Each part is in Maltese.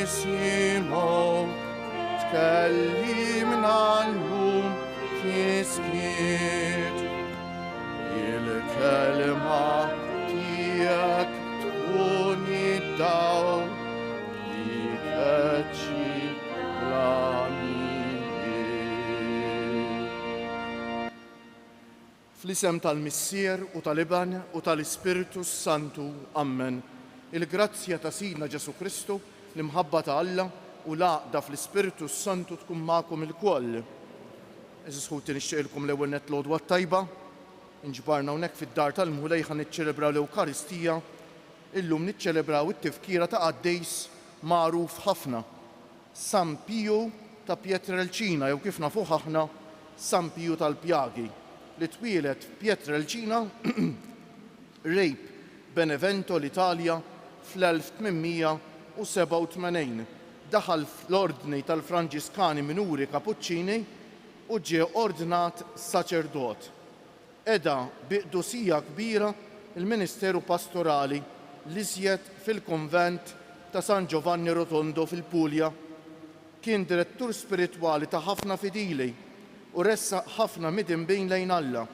نسيمو تكلمنا اليوم في سكيت الكلمة تياك تكوني الدو لكتشي Fl-isem tal-Missier u tal-Iban u tal-Ispiritu Santu, Amen. Il-grazzja ta' Sidna Ġesu Kristu, l-imħabba ta' Alla u l-għaqda fl-Ispiritu Santu tkun magħkom il-koll. Eżis ħuti nixtieqilkom l-ewwel nett l-għodwa tajba, inġbarna hawnhekk fid-dar tal-Mulej ħan niċċelebraw l-Ewkaristija, illum niċċelebraw it-tifkira ta' Qaddejs magħruf ħafna, San Piju ta' Pietrelcina jew kif nafuh aħna San Piju tal-Pjagi, li twieled f'Pietrelcina Rejp, Benevento, l-Italja fl-1887. Daħal fl-ordni tal-Franġiskani Minuri Kapuċċini u ġie ordinat saċerdot. Eda biqdusija kbira il-Ministeru Pastorali li żjed fil-konvent ta' San Giovanni Rotondo fil-Pulja. Kien direttur spiritwali ta' ħafna fidili u ressaq ħafna midin bejn lejn Alla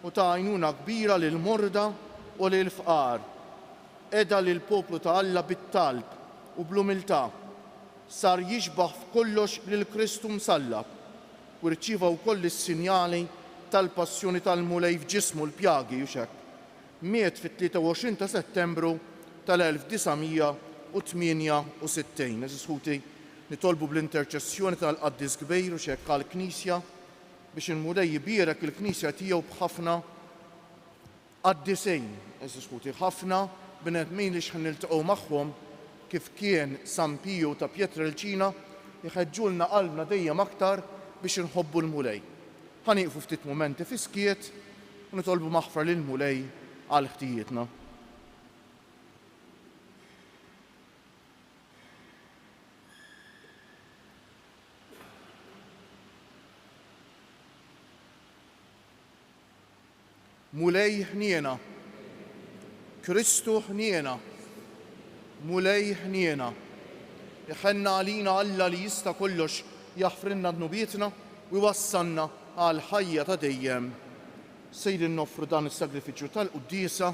u ta' għajnuna kbira lil morda u lil fqar. Eda lil poplu ta' Alla bit-talb u bl-umiltà. Sar jixbaħ f'kollox lil Kristu msallab u rċieva wkoll is-sinjali tal-passjoni tal-Mulej f'ġismu l-pjagi u xekk. Miet fit-23 ta' Settembru tal-1968. Eżisħuti nitolbu bl-interċessjoni tal-Qaddis Kbejr u xekk għall-Knisja biex il-Mulej jibierek il-Knisja tiegħu b'ħafna qaddisejn. Eżisħuti ħafna bnedmin li x'ħanniltaqgħu magħhom kif kien San Piju ta' Pietrelcina jħeġġulna qalbna dejjem aktar biex inħobbu l-Mulej. Ħanieqfu ftit mumenti fi skiet u nitolbu maħfra lill-Mulej għal ħtijietna. Mulej ħniena, Kristu ħniena, Mulej ħniena. Iħenna għalina Alla li jista' kollox jaħfrinna d-nubietna u jwassalna għal ħajja ta' dejjem. Sejrin noffru dan is-sagrifiċċju tal-Quddiesa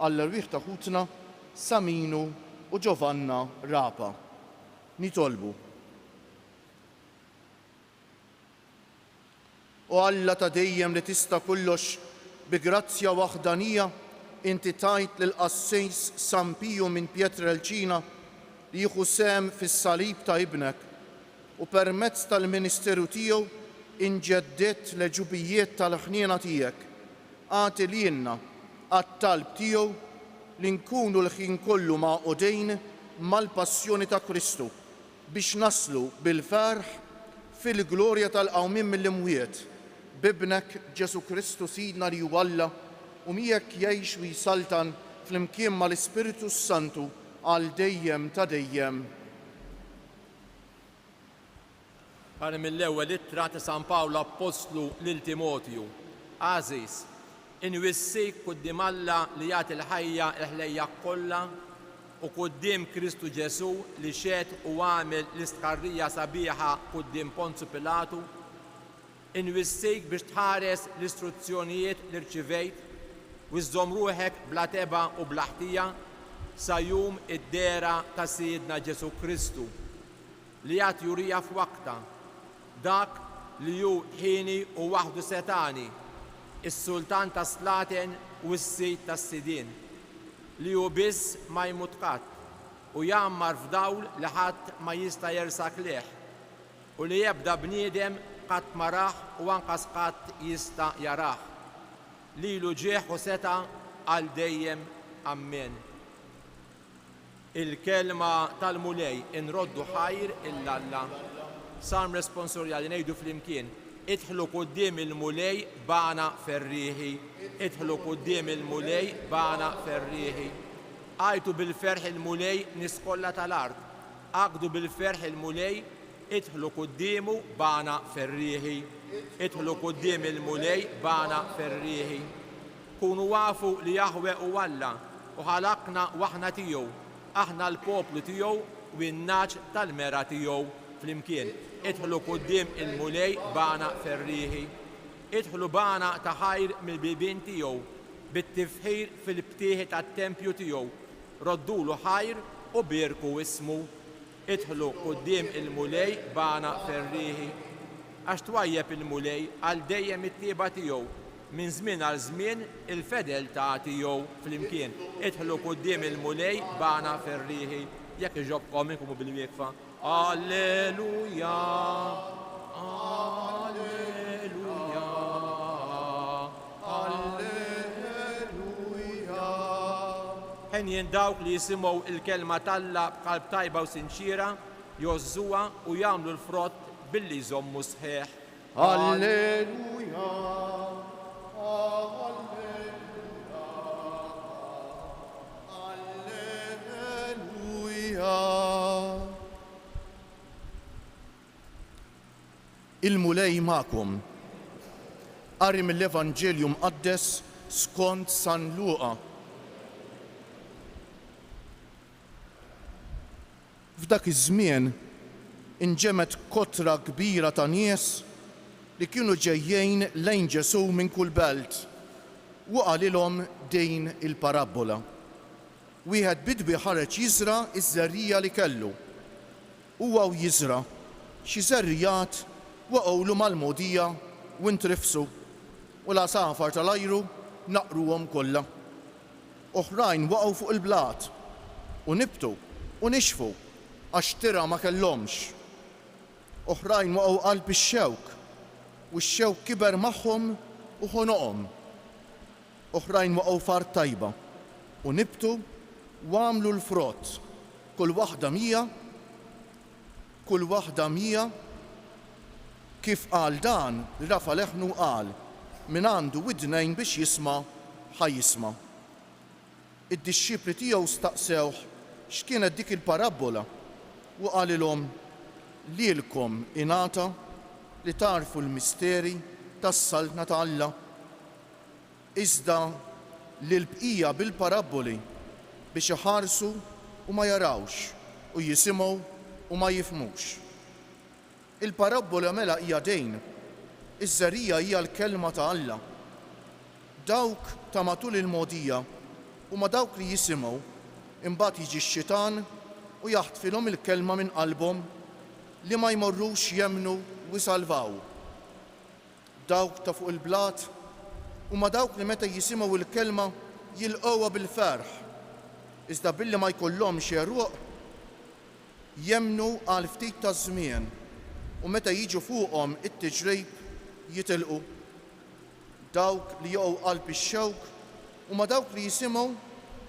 għall rwieħ ta' ħutna Saminu u Giovanna Rapa. Nitolbu. U Alla ta' dejjem li tista' kollox bi grazzja waħdanija inti tajt lill-qassejs San Piju minn Pietrelcina li jieħu sehem fis-salib ta' ibnek u permezz tal-Ministeru tiegħu inġeddet l-ġubijiet tal-ħniena tiegħek. Għati lilna għat-talb tiegħu li nkunu l-ħin kollu mgħaqudejn mal-passjoni ta' Kristu biex naslu bil-ferħ fil-glorja tal-qawmien mill-imwiet bibnek Ġesu Kristu Sidna li hu Alla u miegħek jgħix u jsaltan fl-imkien mal-Ispiritu Santu għal dejjem ta' dejjem. Għani mill-ewwel ittra ta' San Pawlu Apostlu lil Timotju. Għażiż, inwissik quddiem Alla li jagħti l-ħajja l-ħlejja kollha u quddiem Kristu Ġesu li xed u għamel l-istqarrija sabiħa quddiem Ponzu Pilatu. Inwissik biex tħares l-istruzzjonijiet li rċivejt u żżomm ruħek bla teba u bla ħtija sa jum id-dera ta' Sidna Ġesu Kristu li jagħti jurija f'waqta dak li hu ħini u waħdu setani, is-Sultan ta' Slaten u s-Sid tas-Sidien li hu biss ma jmut qatt u jgħammar f'dawl li ħadd ma jista' jersak leħ u li jebda bniedem qatt ma rah u anqas qatt jista' jarah. Lilu ġieħ u seta għal dejjem. Amen. Il-kelma tal-Mulej inroddu ħajr illa-Alla. Salm responsorjali ngħidu flimkien. Idħlu quddiem il-Mulej bana ferrieħi. Idħlu quddiem il-Mulej bana ferrieħi. Għajtu bil-ferħ il-Mulej nies kollha tal-art. Għaqdu bil-ferħ il-Mulej idħlu quddiemu bana ferrieħi. Idħlu quddiem il-Mulej bana ferrieħi. Kunu wafu li Jahwe u Alla u ħalaqna waħna tiegħu aħna l-poplu tiegħu u n-naċ tal-mera tiegħu flimkien. Idħlu quddiem il-mulej bana ferriħi. Idħlu bana ta' ħajr mill-bibien tiegħu bit-tifħir fil-btieħi tat-tempju tiegħu. Roddulu ħajr u bierku ismu. Idħlu quddiem il-mulej bana ferriħi. Għax twajjeb il-mulej għal dejjem it-tieba tiegħu minn żmien għal żmien il-fedeltà tiegħu flimkien. Idħlu quddiem il-mulej bana ferriħi. Jekk iġobkom inkumu bil-wieqfa. Alleluja, alleluja, alleluja. Ħenjen dawk li jisimgħu il-kelma Alla b'qalb tajba u sinċira jożżuha u jagħmlu l-frott billi jżommu sħiħ. Alleluja, alleluja. Il-mulej ma'kom. Qari mill-Evanġelju mqaddes skont San Luqa. F'dak iż-żmien inġemet kotra kbira ta' nies li kienu ġejjin lejn Ġesu minn kull belt u qalilhom din il-parabola. Wieħed bidwi ħareġ jiżra iż-żerrija li kellu. Huwa jiżra xi żerrijat waqgħulu mal-mogħdija u ntrifsu u l-għasafar tal-ajru naqruhom kollha. Oħrajn waqgħu fuq il-blat u nibtu u nixfu għax tira ma kellhomx. Oħrajn waqgħu qalb ix-xewk u x-xewk kiber magħhom u ħonoqhom. Oħrajn waqgħu fart tajba u nibtu u għamlu l-frott. Kull waħda mija kif qal dan rafa leħnu qal min għandu widnejn biex jisma' ħajjisma'. Id-dixxipli tiegħu staqsewh x'kienet dik il-parabola u qalilhom lilkom ingħata li tarfu l-misteri tas-saltna ta' Alla. Iżda lil-bqija bil-paraboli biex iħarsu u ma jarawx u jisimgħu u ma jifhmux. Il-parabola mela hija dejn, iż-żerrija hija l-kelma ta' Alla. Dawk ta' matul il-mogħdija u ma dawk li jisimgħu imbagħad jiġi x-xitan u jaħtfilhom il-kelma minn qalbhom li ma jmorrux jemmnu u jsalvaw. Dawk ta' fuq il-blat u ma dawk li meta jisimgħu il-kelma jilqgħuha bil-ferħ. Iżda billi ma jkollhomx għeruq jemmnu għal ftit ta' żmien u meta jiġu fuqhom it-tiġrib jitilqu. Dawk li joqgħu qalb ix-xewk u ma dawk li jisimgħu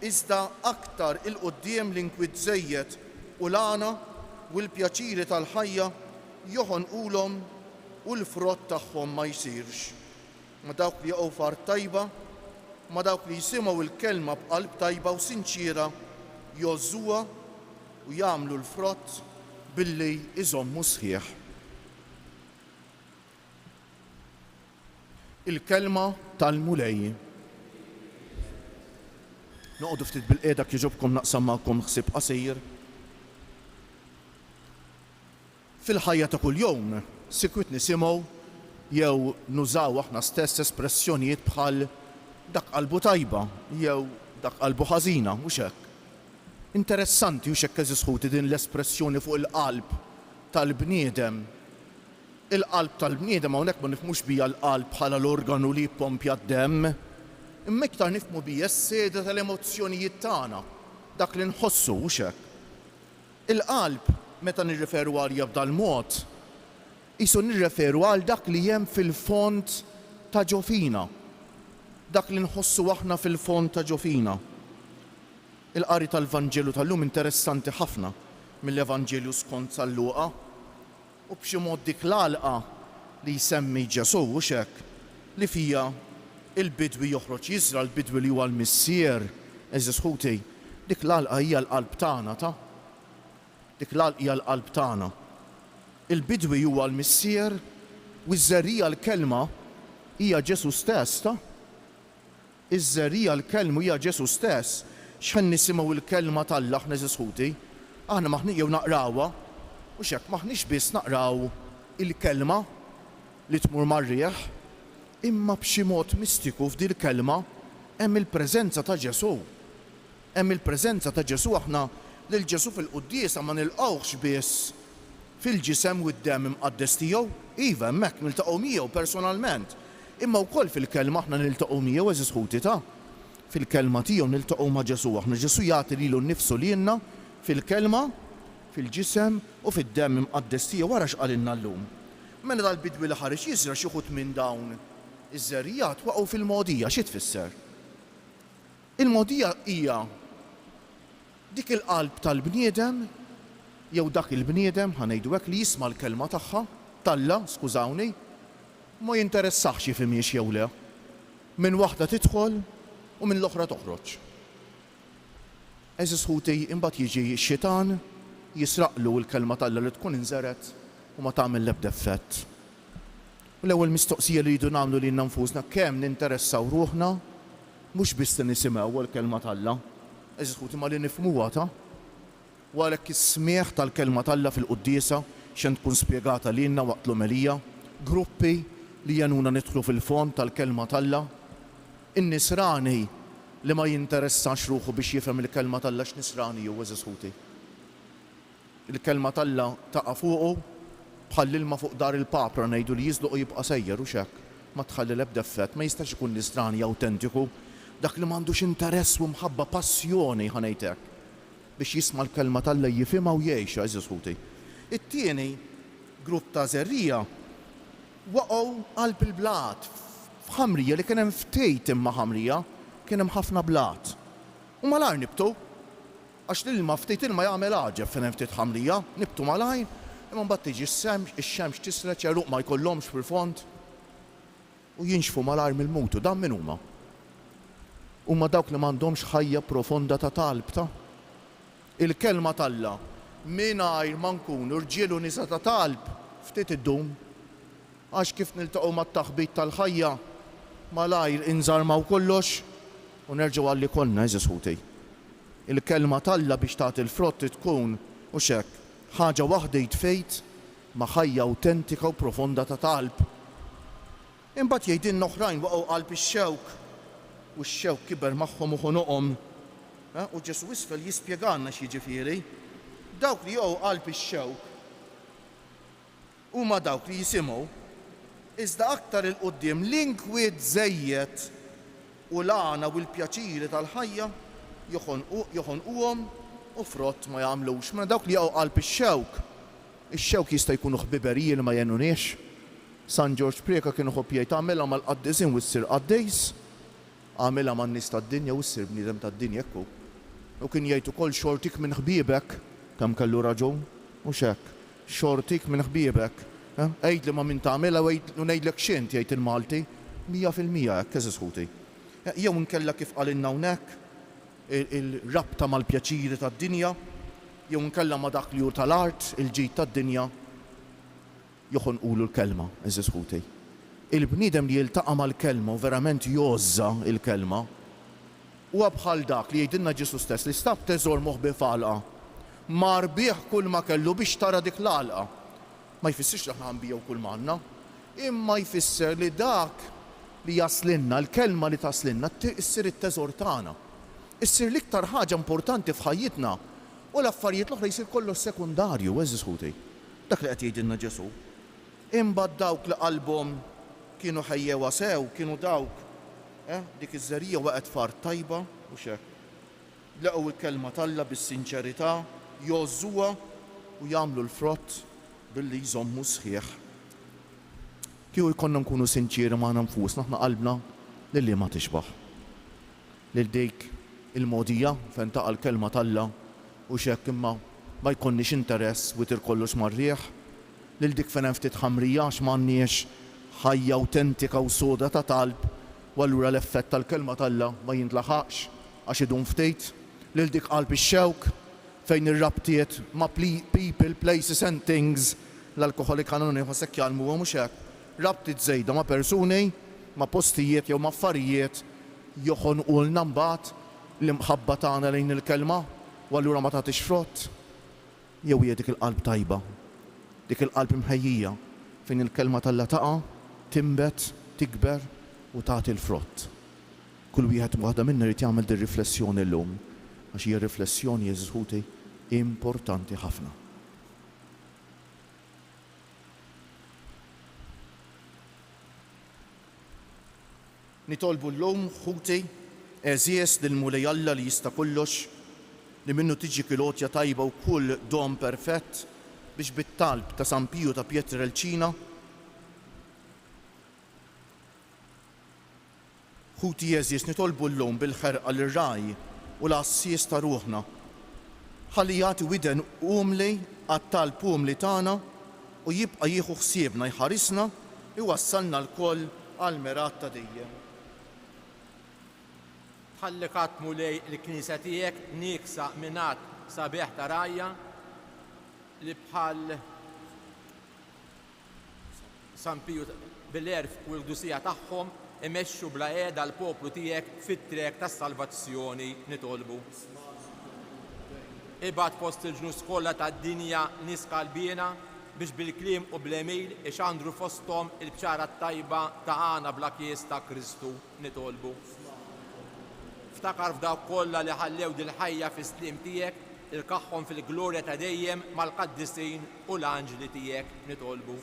iżda aktar il-qudiem l-inkwiet żejjed u l-għana u l-pjaċiri tal-ħajja joħonqulhom u l-frott tagħhom ma jsirx. Ma dawk li joqgħu fart tajba, ma dawk li jisimgħu il-kelma b'qalb tajba u sinċira jożżuha u jagħmlu l-frott billi iżommu sħiħ. Il-kelma tal-mulej. Noqogħdu ftit bil-qiegħda kieġobkom naqsam magħkom ħsieb qasir. Fil-ħajja ta' kuljum sikwit nisimgħu jew nużaw aħna stess espressjonijiet bħal dak qalbu tajba jew dak qalbu ħażina mhux hekk. Interessanti u xekk eżisħuti din l-espressjoni fuq il-qalb tal-bniedem. Il-qalb tal-bniedem hawnhekk ma nifhmux bija l-qalb bħala l-organu li jippompja d-demm, imma iktar nifhmu bija s-seda tal-emozzjonijiet tagħna, dak li nħossu mhux hekk. Il-qalb meta nirreferu għalija b'dal mod, qisu nirreferu għal dak li hemm fil-fond ta' ġofina, dak li nħossu aħna fil-fond ta' ġofina. Il-qari tal-Vanġelu tal-lum interessanti ħafna mill-Evanġelju skont San Luqa u b'xi mod dik l-għalqa li jsemmi Ġesu mhux hekk li fija il-bidwi joħroġ jiżra l-bidwi li huwa l-missier eżisħuti dik l-għalqa hija l-qalb tagħna ta' dik l-għalqa hija l-qalb tagħna. Il-bidwi huwa l-missier u ż-żerrija l-kelma hija Ġesu stess ta' iż-żerrija l-kelma hija Ġesu stess. x'ħan nisimgħu il-kelma tal-Alla aħna żisħuti, aħna maħni jew naqrawha u x'hekk maħniex biss naqraw il-kelma li tmur mar-rieħ, imma b'xi mod mistiku f'din il-kelma hemm il-preżenza ta' Ġesu. Hemm il-preżenza ta' Ġesu aħna lil Ġesu fil-quddiesa ma nilqgħux biss fil-ġisem u d-demm imqaddes tiegħu, iva hemmhekk niltaqgħu miegħu personalment. Imma wkoll fil-kelma aħna niltaqgħu miegħu eżis ħuti ta' fil-kelma tiegħu niltaqgħu ma' Ġesu. Aħna Ġesu jagħti lilu nnifsu lilna fil-kelma, fil-ġisem u fid-demm imqaddes tiegħu wara x'qalilna llum. Mela dal-bidwi li ħareġ jiżra xi wħud minn dawn iż-żerrijat waqgħu fil-mogħdija xi tfisser? Il-mogħdija hija dik il-qalb tal-bniedem jew dak il-bniedem ħanejdu hekk li jisma' l-kelma tagħha Alla, skużawni, ma jinteressax jifhimiex jew le. Minn waħda tidħol u minn l-oħra toħroġ. Eżis ħuti imbagħad jiġi x-xitan jisraqlu l-kelma Alla li tkun inżeret u ma tagħmel l-ebda effett. U l-ewwel mistoqsija li jridu nagħmlu lilna nfusna kemm ninteressaw ruħna mhux biss nisimgħu l-kelma Alla. Eżis ħuti ma li nifhmuha ta' u għalhekk is-smieħ tal-kelma Alla fil-quddiesa x'en tkun spjegata lilna waqt l-omelija, gruppi li jenuna nidħlu fil-fond tal-kelma Alla, in-nisrani li ma jinteressax ruħu biex jifhem il-kelma Alla x'nisrani hu eżis ħuti. Il-kelma Alla taqa' fuqu bħall-ilma fuq dar il-papra ngħidu li jiżluq u jibqa' sejjer u x'hekk. Ma tħalli l-ebda effett, ma jistax ikun nisrani awtentiku dak li m'għandux interess u mħabba passjoni ħanejtek biex jisma' l-kelma Alla jifhimha u jgħixha eżis ħuti. It-tieni grupp ta' żerrija waqgħu qalb il-blat f'ħamrija li kien hemm ftejt imma ħamrija kien hemm ħafna blat. U malajr nibtu għax l-ilma ftejt ilma jagħmel aġeb fejn hemm ftit ħamrija, nibtu malajr, imma mbagħad tiġi x-xemx tisret ċeruq ma jkollhomx fil-fond u jinxfu malajr mill-mutu. Dan min huma? Huma dawk li m'għandhomx ħajja profonda ta' talb ta' il-kelma Alla mingħajr ma nkunu rġiel u nisa ta' talb ftit iddum għax kif niltaqgħu mat-taħbit tal-ħajja malajr inżarmaw kollox u nerġgħu għalli konna eżis ħuti. Il-kelma Alla biex tagħti l-frott tkun u x'hekk ħaġa waħda jitfejt ma' ħajja awtentika u profonda ta' talb. Imbagħad jgħidilna oħrajn waqgħu qalb ix-xewk u x-xewk kiber magħhom u ħonuqhom. U Ġesu isfel jispjegalna x'jiġifieri. Dawk li jew qalb ix-xewk huma dawk li jisimgħu iżda aktar il quddiem l-inkwiet żejjed u l-għana u l-pjaċiri tal-ħajja joħonquhom u frott ma jagħmlux. Ma dawk li jew qalb ix-xewk, ix-xewk jista' jkunu ħbiberiji li ma jennuniex. San George Preka kienu ħobb jgħid għamilha mal-qaddisin u ssir qaddejs, għamilha man-nies tad-dinja u ssir bniedem tad-dinja hekk hu. U kien jgħid ukoll xortik minn ħbiebek kemm kellu raġun u x'hekk. Xortik minn ħbiebek. Għejd li ma min tagħmilha u ngħidlek x'int jgħid il-Malti 100% hekk eżis ħuti. Jew inkella kif qalilna hawnhekk il-rabta mal-pjaċiri tad-dinja, jew inkella ma dak li hu tal-art, il-ġid tad-dinja joħonqulu l-kelma eżis ħuti. Il-bniedem li jiltaqa' mal-kelma u verament jozza il-kelma huwa bħal dak li jgħidilna Ġesu stess li stab teżor moħbi f'għalqa mar bih kull ma kellu biex tara dik l-għalqa. Ma jfissirx li aħna ħanbijew kull ma għandna, imma jfisser li dak li jaslinna, l-kelma li taslinna issir it-teżor tagħna. Issir l-iktar ħaġa importanti f'ħajjitna u l-affarijiet l-oħra jsir kollox sekundarju eżis ħuti. Dak li qed jgħidilna Ġesu. Imbagħad dawk li qalbhom kienu ħejjewa sew, kienu dawk dik iż-żerrija waqgħet far tajba u x'hekk. Laqgħu l-kelma Alla bis-sinċerità, jożżuha u jagħmlu l-frott billi jżommu sħiħ. Kieku jkollna nkunu sinċieri magħna nfusna aħna qalbna lilli ma tixbaħ. Lil dik il-mogħdija fejn taqa' l-kelma Alla u x'hekk imma ma jkollniex interess u tir kollox mar-rieħ. Lil dik fejn hemm ftit ħamrija għax m'għandniex ħajja awtentika u soda ta' talb u allura l-effett tal-kelma Alla ma jintlaħaqx għax idum ftejt. Lil dik qalb ix-xewk fejn ir-rabtiet ma' people, places and things l-Alcoholic Anonymous hekk jgħalmuhom mhux hekk. Rabtiet żejda ma' persuni, ma' postijiet jew ma' affarijiet joħonqulna mbagħad l-imħabba tagħna lejn il-kelma u allura ma tagħtix frott, jew hija dik il-qalb tajba, dik il-qalb imħejjija fejn il-kelma tal-Alla taqa' timbet, tikber u tagħti l-frott. Kull wieħed waħda minna rid jagħmel din riflessjoni llum għax hija riflessjoni jeżħuti importanti ħafna. Nitolbu llum ħuti eżies lil mulej Alla li jista' kollox li minnu tiġi kilotja tajba u kull dom perfett biex bit-talb ta' San Piju ta' Pietrelcina ħuti eżies nitolbu llum bil-ħerqa lir-raj u l-assies ta' ruħna ħalli jagħti widen umli għat-talb umli tagħna u jibqa' jieħu ħsiebna jħarisna iwassalna lkoll għal merat ta' dejjem. ħalli katmu lej il-Knisja tiegħek nieksa minat sabiħ ta' rajja li bħal San Piju bil-erf u l-qdusija tagħhom imexxu bla qiegħda l-poplu tiegħek fit-trek tas-salvazzjoni nitolbu. Ibgħat fost il-ġnus kollha tad-dinja nies qalbina biex bil-kliem u bl-emil ixandru fosthom il-bċara tajba ta' għana bla kies ta' Kristu nitolbu. Ftakar f'dawk kollha li ħallew dil-ħajja fis-slim tiegħek ilkaħħhom fil-glorja ta' dejjem mal-qaddisin u l-anġli tiegħek nitolbu.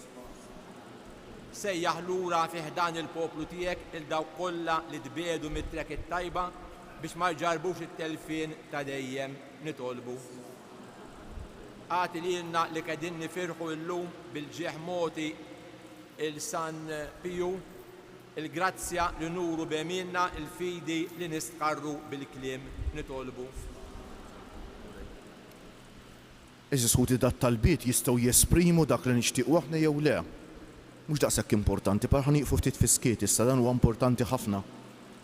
Sejjaħ lura fih dan il-poplu tiegħek il-dawk kollha li tbiedu mit-trek it-tajba biex ma jġarbux it-telfin ta' dejjem nitolbu. Għati lilna li qegħdin nifirħu llum bil-ġieħ moti il-San Piju il-grazzja li nuru b'emilna il-fidi li nistqarru bil-kliem nitolbu. Eżis ħuti dat-talbiet jistgħu jesprimu dak li nixtiequ aħna jew le. Mhux daqshekk importanti, parħa nieqfu ftit fiskiet issa dan huwa importanti ħafna.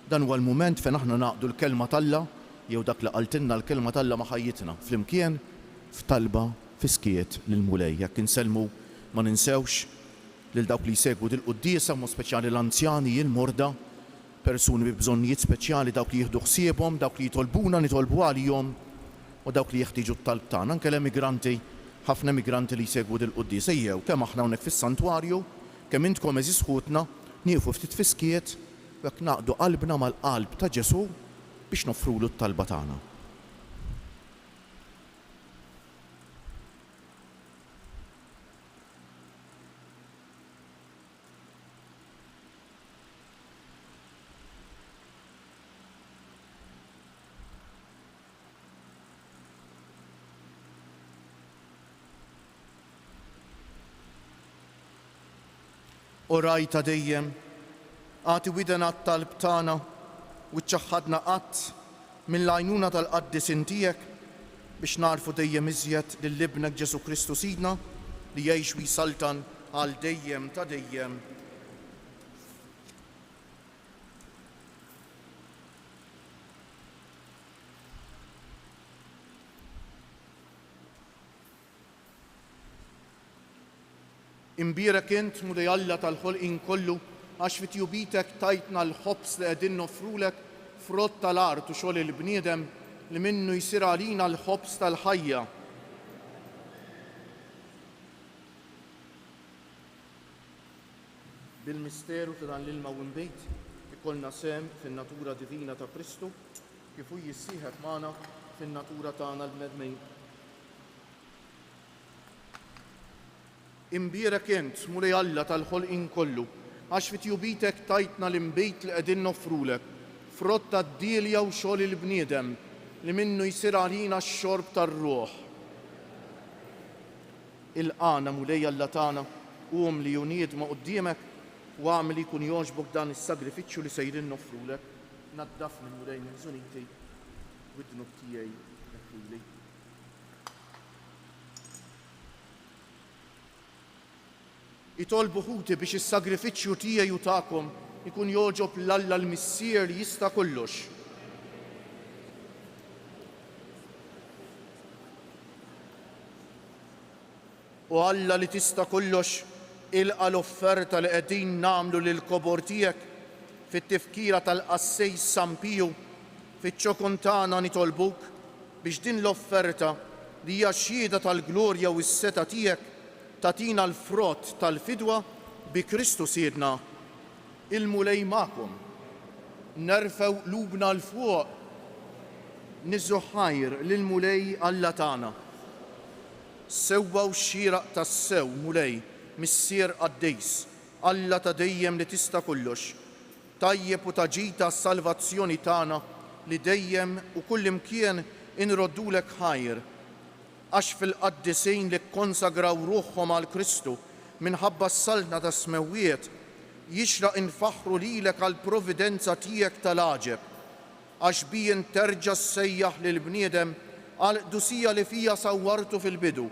Dan huwa l-mument fejn aħna naqdu l-kelma tal-Alla jew dak li qaltilna l-kelma tal-Alla ma' ħajjitna flimkien f'talba fiskiet lill-mulej. Jekk inselmu ma ninsewx lil dawk li jsegwu dil-quddiesa mod speċjali l-anzjani, il-morda, persuni bi bżonnijiet speċjali, dawk li jieħdu ħsiebhom, dawk li jitolbuna nitolbu għalihom u dawk li jeħtieġu t-talb tagħna. Anke l-emigranti, ħafna emigranti li jsegwu dil-quddiesa jew kemm aħna hawnhekk fis-santwarju, kemm intkom eżis ħutna nieqfu ftit fiskiet u hekk naqdu qalbna mal-qalb ta' Ġesu biex nofrulu t-talba tagħna. U raj ta' dejjem, għati widen għat-talb tagħna u ċaħħadna qatt mill-għajnuna tal-qaddisin tiegħek biex narfu dejjem iżjed lill-Ibnek Ġesu Kristu Sidna li jgħix u jsaltan għal dejjem ta' dejjem. Imbierek int mulej Alla tal-ħolqien kollu għax fit-tjubitek tajtna l-ħobs li qegħdin nofrulek frott tal-art u xogħol il-bniedem li minnu jsir għalina l-ħobs tal-ħajja. Bil-misteru ta' dan l-ilma u mbejt ikollna sem fin-natura divina ta' Kristu kif hu jissieħeb magħna fin-natura tagħna l-medmin. Imbierek int mulej Alla tal-ħolqien kollu għax fit-tjubitek tajtna l-imbejt li qegħdin nofrulek frott tad-dielja u xogħol il-bniedem li minnu jsir għalina x-xorb tar-ruħ. Ilqana mulej Alla tagħna qum li juniedma quddiemek u għamel li jkun jogħġbok dan is-sagrifiċċju li sejrin nofrulek. Naddafni mulej minn żuniti widnuk tiegħi neħwili. Itolbu ħuti biex is-sagrifiċċju tiegħi u tagħkom ikun jogħġob l-Alla l-Missier li jista' kollox. U Alla li tista' kollox ilqa l-offerta li qegħdin nagħmlu lil kobor tiegħek fit-tifkira tal-qassejs San Piju Fiċ-ċokun tagħna nitolbuk biex din l-offerta li hija xhieda tal-glorja u s-seta tiegħek tagħtina l-frott tal-fidwa bi Kristu Siedna. Il-mulej magħkom. Nerfew qlubna l fuq. Niżżu ħajr lill-mulej Alla tagħna. Sewwa xieraq tas-sew mulej missier Qaddejs, Alla ta' dejjem li tista' kollox. Tajjeb u taġita s-salvazzjoni tagħna li dejjem u kull imkien inroddulek ħajr. Għax fil-qaddisejn li konsagraw ruħhom għal Kristu minħabba s-saltna ta' smewwiet jixraq infaħru lilek għal providenza tiegħek tal-għaġeb. Għax bijin terġa' ssejjaħ lil bniedem għal qdusija li fija sawwartu fil-bidu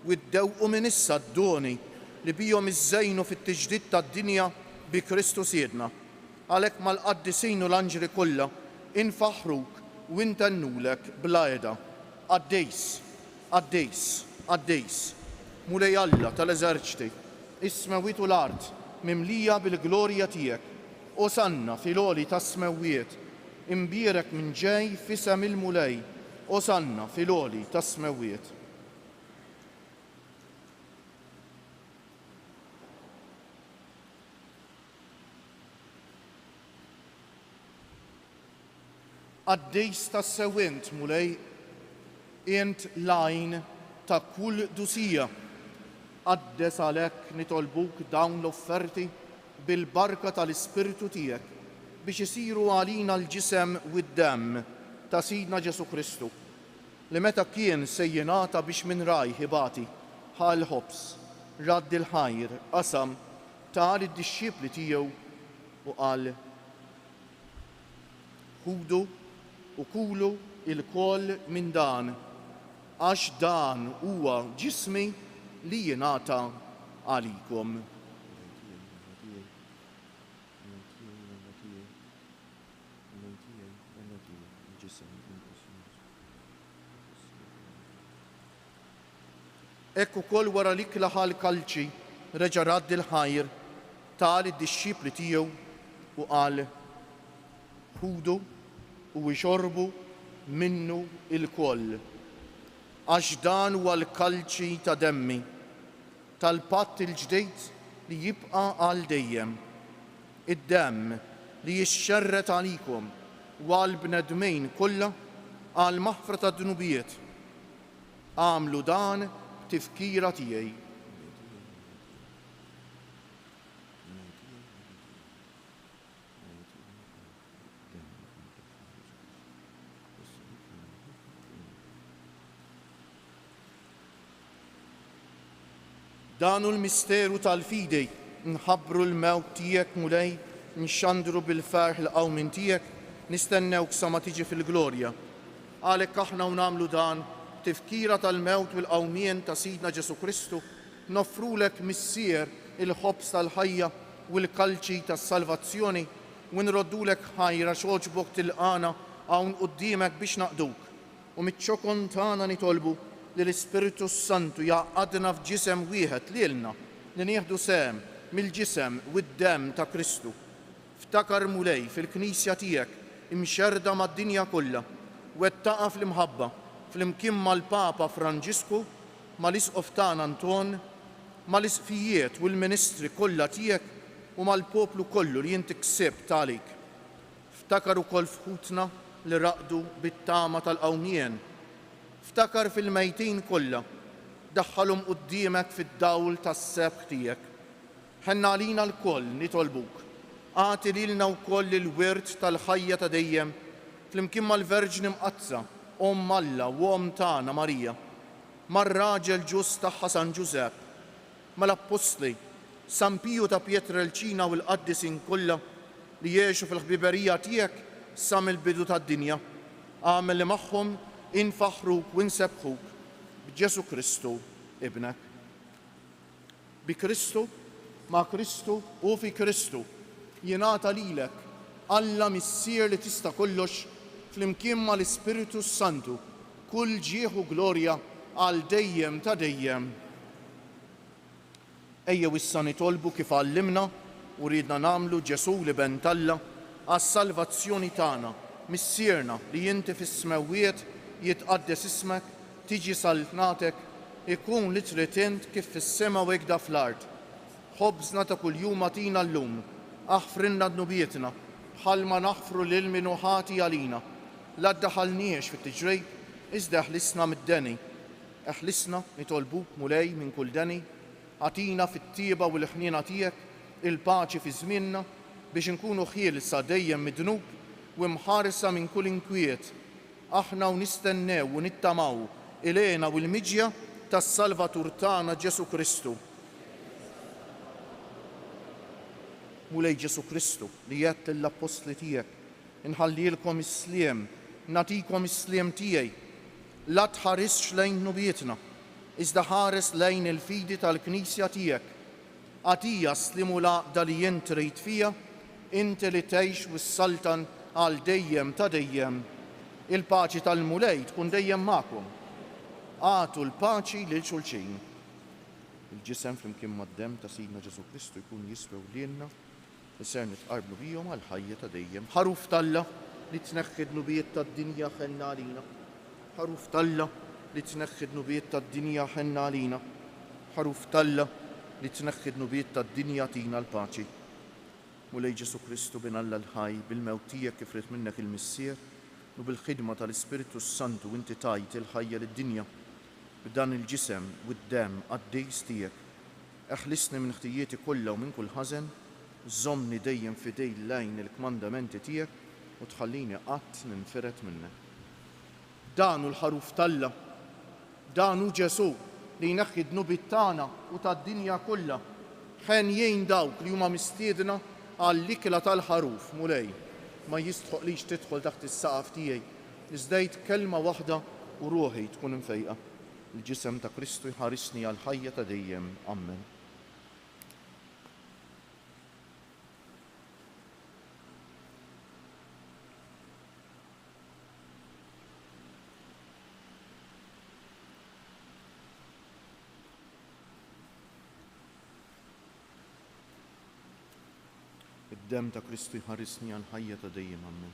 u ddewqu minn issa d-doni li bijhom iżżejnu fit-tiġdid tad-dinja bi Kristu Siedna. Għalhekk mal-qaddisejn u l-anġli kollha infaħruk u intennulek bla għeda. Qaddejs, Qaddejs, Qaddejs, mulej Alla tal-eżerċiti, is-smewwiet u l-art mimlija bil-glorja tiegħek. Osanna fil-għoli tas-smewwiet, imbierek minn ġej fisem il-mulej. Osanna fil-għoli tas-smewwiet. Qaddejs tas-sewwint mulej, int lajn ta' kull dusija. Qaddes għalhekk nitolbuk dawn l-offerti bil-barka tal-Ispirtu tiegħek biex isiru għalina l-ġisem u d-demm ta' Sidna Ġesu Kristu li meta kien se jingħata biex minn rajh ibati ħal ħobs, radd il-ħajr, qasam tal id-dixxiepli tiegħu u qal: ħudu u kulu il-koll minn dan, għax dan huwa ġismi li jingħata għalikom. Ekk ukoll wara li klaħa l-kalċi reġa' radd il-ħajr tal id-dixxiepli tiegħu u qal: ħudu u jxorbu minnu il-koll, għax dan huwa l-kalċi ta' demmi tal-patt il-ġdejd li jibqa' għal dejjem. Id-demm li jixxerret għalikom u għal bnedmejn kollha għal maħfra ta' dnubijiet. Għamlu dan b'tifkira tiegħi. Danu l-misteru tal-fidej, nħabbru l-mewt tiegħek mulej, nxandru bil-ferħ l-qawmin tiegħek, nistennewk sa ma tiġi fil-glorja. Għalhekk aħna u nagħmlu dan tifkira tal-mewt u l-qawmien ta' Sidna Ġesu Kristu, noffrulek missier il-ħobs tal-ħajja u l-kalċi tas-salvazzjoni u nroddulek ħajra x'oġbok tilqana hawn quddiemek biex naqduk. U miċ-ċokon tagħna nitolbu li l-Ispiritu Santu jaqadna f'ġisem wieħed lilna li nieħdu sehem mill-ġisem u d-demm ta' Kristu. Ftakar mulej fil-Knisja tiegħek imxerda mad-dinja kollha, wettaqa fl-imħabba fl-imkien mal-Papa Franġisku, mal-Isqof tagħna Anton, mal-isqfijiet u l-ministri kollha tiegħek u mal-poplu kollu li inti ksibt għalik. Ftakar ukoll fħutna li raqdu bit-tama tal-qawmien. Ftakar fil-mejtin kollha, daħħalhom quddiemek fid-dawl tas-sebħ tiegħek. Ħenna għalina l-koll nitolbuk, għati lilna wkoll il-wirt tal-ħajja ta' dejjem flimkien mal-Verġni Mqazza, Omm Alla u Omm tagħna Marija, mar-raġel ġust tagħha San Ġusepp, mal-Apostli San Piju ta' Pietrelċina u l-qaddisin kollha li jgħixu fil-ħbiberija tiegħek sa mill-bidu tad-dinja. Għamel li magħhom infaħruk u nsebħuk b'Ġesu Kristu ibnek. Bi Kristu, ma' Kristu u fi Kristu jingħata lilek Alla missier li tista' kollox flimkien mal-Ispiritu Santu kull ġieħ u glorja għal dejjem ta' dejjem. Ejjew issa nitolbu kif għallimna u ridna nagħmlu Ġesu li bentalla għas-salvazzjoni tagħna missierna li inti fis-smawiet jitqaddes ismek, tiġi saltnatek, ikun li trid int kif fis-sema u hekk fl-ard. Ħobżna ta' kuljum atina llum, aħfrinna dnubietna, bħal ma naħfru lil min hu ħati għalina. La ddaħħalniex fit-tiġrejb, iżda eħlisna mid-deni. Eħlisna nitolbuk mulej minn kull deni, għatina fit-tieba u l-ħniena tiegħek il-paċi fi żmienna biex inkunu ħielsa dejjem mid-dnub u mħarsa minn kull inkwiet. Aħna u nistennew u nittamaw ilena u l-miġja tas-Salvatur tagħna Ġesu Kristu. Mulej Ġesu Kristu li jgħid lill-apostli tiegħek, inħallilkom is-sliem, nagħtikom is-sliem tiegħi. La tħarisx lejn nubietna, iżda ħares lejn il-fidi tal-Knisja tiegħek. Għatija slimu laqda li jint trid fija, inti li tgħix wis-saltan għal dejjem ta' dejjem. Il-paċi tal-mulej tkun dejjem magħkom. Għatu l-paċi lil xulxin. Il-ġisem flimkien mad-demm ta' Sidna Ġesu Kristu jkun jiswew lilna li ser nitqarblu bihom għal ħajja ta' dejjem. Ħaruf talla li tneħħi d-nubiet tad-dinja ħenna għalina. Ħaruf talla li tneħħi d-nubiet tad-dinja ħenna għalina. Ħaruf talla li tneħħi d-nubiet tad-dinja tina l-paċi. Mulej Ġesu Kristu bin Alla l-ħaj bil-mewt tiegħek kif rid minnek il-missier u bil-ħidma tal-Ispiritu Santu inti tajt il-ħajja lid-dinja b'dan il-ġisem u d-demm għad-dejs tiegħek. Eħlisni minn ħtijieti kollha u minn kull ħażen, żommni dejjem fidej lejn il-kmandamenti tiegħek u tħallini qatt ninfiret minnek. Dan hu l-ħaruf talla, dan hu Ġesu li jneħħi d-nubiet tagħna u tad-dinja kollha. Ħen jgħin dawk li huma mistiedna għall-ikla tal-ħaruf mulej. Ma jistħoqlix tidħol taħt is-saqaf tiegħi. Iżdejt kelma waħda u ruħi tkun imfejqa. Il-ġisem ta' Kristu jħarisni għal ħajja ta' dejjem. Amen. Id-demm ta' Kristu jħarisni għal ħajja ta' dejjem. Amen.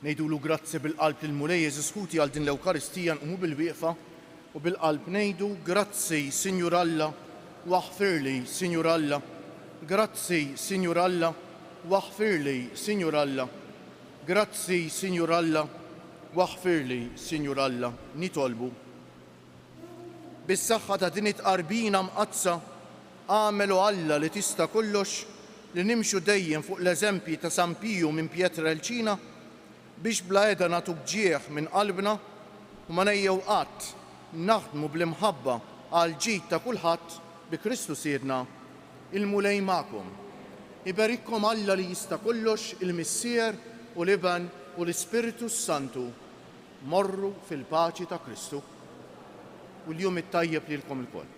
Nejdulu grazzi bil-qalb lill-mulej Jeżus Ħuti għal din l-Ewkaristija nqumu bil-wieqfa u bil-qalb ngħidu grazzi Sinjur Alla waħfirli Sinjur Alla. Grazzi Sinjur Alla waħfirli Sinjur Alla. Grazzi Sinjur Alla waħfirli Sinjur Alla. Nitolbu. Bis-saħħa ta' din it-qarbina mqazza għamelu Alla li tista' kollox li nimxu dejjem fuq l-eżempji ta' San Piju minn Pietrelcina biex bla qiegħda nagħtu bġieħ minn qalbna u ma nejjew qatt naħdmu bl-imħabba għal ġid ta' kulħadd bi Kristu Siedna il-mulej magħkom. Iberikkom Alla li jista' kollox il-Missier u l-Iban u l-Ispiritu Santu. Morru fil-paċi ta' Kristu u l-jum it-tajjeb lilkom ilkoll.